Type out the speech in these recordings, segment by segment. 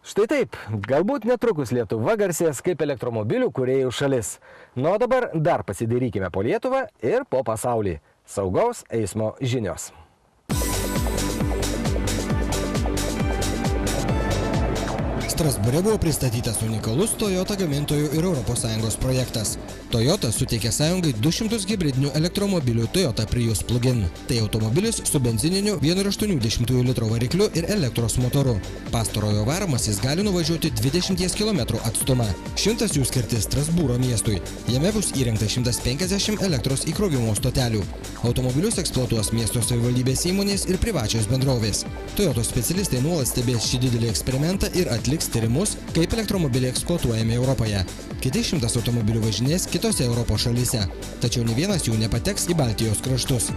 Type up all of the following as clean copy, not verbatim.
Štai taip, galbūt netrukus Lietuva garsės kaip elektromobilių kūrėjų šalis. Nu o dabar dar pasidairykime po Lietuvą ir po pasaulį. Saugaus eismo žinios. Strasbūre buvo pristatytas unikalus Toyota gamintojų ir ES projektas. Toyota suteikė sąjungai 200 hibridinių elektromobilių Toyota Prius plug-in. Tai automobilis su benzininiu 1,8 litro varikliu ir elektros motoru. Pastarojo varomas jis gali nuvažiuoti 20 km atstumą. 100 jų skirti Strasbūro miestui. Jame bus įrengta 150 elektros įkrovimo stotelių. Automobilius eksploatuos miesto savivaldybės įmonės ir privačios bendrovės. Toyotos specialistai nuolat stebės šį didelį eksperimentą ir atliks tyrimus, kaip elektromobiliai eksploatuojami Europoje. Kiti 100 automobilių važinės kitose Europos šalyse, tačiau ne vienas jų nepateks į Baltijos kraštus.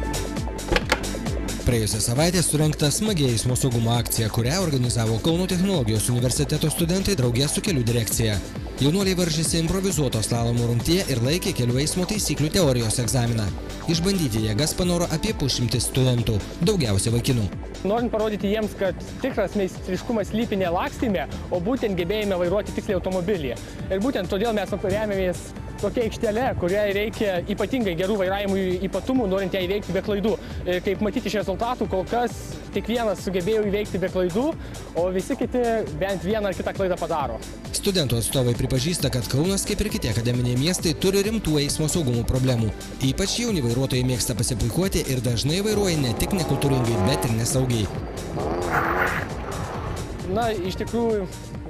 Praėjusią savaitę surengta smagi eismo saugumo akcija, kurią organizavo Kauno technologijos universiteto studentai draugė su kelių direkcija. Jaunuoliai varžėsi improvizuoto slalomo rungtyje ir laikė kelių eismo taisyklių teorijos egzaminą. Išbandyti jėgas panoro apie 100 studentų, daugiausia vaikinų. Norint parodyti jiems, kad tikras meistriškumas slypi ne lakstyme, o būtent gebėjime vairuoti tiksliai automobilį. Ir būtent todėl mes remiamės tokia aikštelė, kuriai reikia ypatingai gerų vairavimo ypatumų, norint ją įveikti be klaidų. Ir kaip matyti iš rezultatų, kol kas tik vienas sugebėjo įveikti be klaidų, o visi kiti bent vieną ar kitą klaidą padaro. Studentų atstovai pripažįsta, kad Kaunas, kaip ir kiti akademiniai miestai, turi rimtų eismo saugumo problemų. Ypač jauni vairuotojai mėgsta pasipuikuoti ir dažnai vairuoja ne tik nekultūringai, bet ir nesaugiai. Na, iš tikrųjų,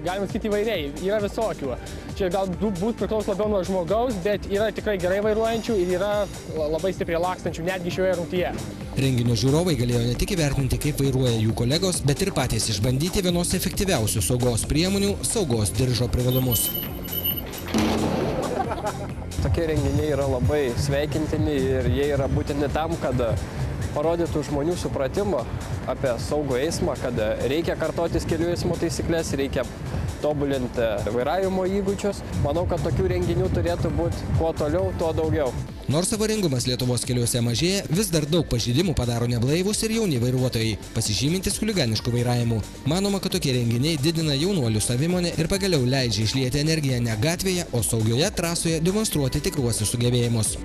galima sakyti įvairiai, yra visokių. Čia galbūt priklauso labiau nuo žmogaus, bet yra tikrai gerai vairuojančių ir yra labai stipriai lakstančių, netgi šioje rungtyje. Renginio žiūrovai galėjo ne tik įvertinti, kaip vairuoja jų kolegos, bet ir patys išbandyti vienos efektyviausių saugos priemonių – saugos diržo privalumus. Tokie renginiai yra labai sveikintini ir jie yra būtini tam, kad parodytų žmonių supratimą apie saugų eismą, kad reikia kartotis kelių eismo taisyklės, reikia tobulinti vairavimo įgūdžius. Manau, kad tokių renginių turėtų būti kuo toliau, tuo daugiau. Nors avaringumas Lietuvos keliuose mažėja, vis dar daug pažeidimų padaro neblaivūs ir jauni vairuotojai, pasižymintis chuliganišku vairavimu. Manoma, kad tokie renginiai didina jaunuolių savimonę ir pagaliau leidžia išlieti energiją ne gatvėje, o saugioje trasoje demonstruoti tikruosius sugebėjimus.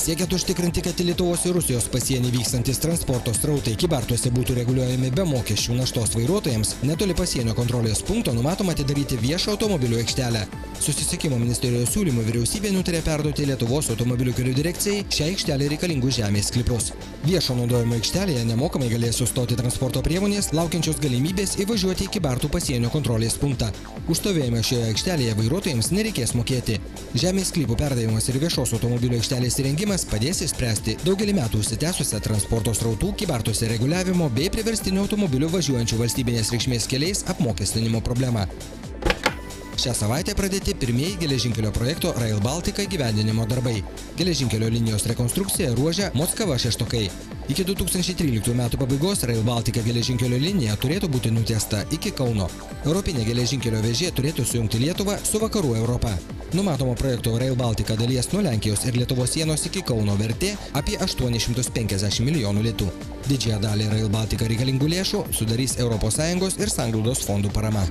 Siekiant užtikrinti, kad Lietuvos ir Rusijos pasienį vykstantis transporto srautai kybartuose būtų reguliuojami be mokesčių naštos vairuotojams, netoli pasienio kontrolės punkto numatoma atidaryti viešą automobilių aikštelę. Susisiekimo ministerijos siūlymu vyriausybė nutarė perduoti Lietuvos automobilių kelių direkcijai šią aikštelę reikalingus žemės sklypus. Viešo naudojimo aikštelėje nemokamai galės sustoti transporto priemonės, laukiančios galimybės įvažiuoti į kybartų pasienio kontrolės punktą. Už stovėjimą šioje aikštelėje vairuotojams nereikės mokėti. Žemės sklypų perdavimas ir viešos automobilių aikštelės įrengimas padės išspręsti daugelį metų užsitęsusią transporto srautų kybartuose reguliavimo bei priverstinių automobilių važiuojančių valstybinės reikšmės keliais apmokestinimo problemą. Šią savaitę pradėti pirmieji geležinkelio projekto Rail Baltica įgyvendinimo darbai. Geležinkelio linijos rekonstrukcija ruože Mockava-Šeštokai. Iki 2013 metų pabaigos Rail Baltica geležinkelio linija turėtų būti nutiesta iki Kauno. Europinė geležinkelio vėžė turėtų sujungti Lietuvą su vakarų Europa. Numatoma projekto Rail Baltica dalies nuo Lenkijos ir Lietuvos sienos iki Kauno vertė apie 850 milijonų litų. Didžiąją dalį Rail Baltica reikalingų lėšų sudarys ES ir sanglaudos fondų parama.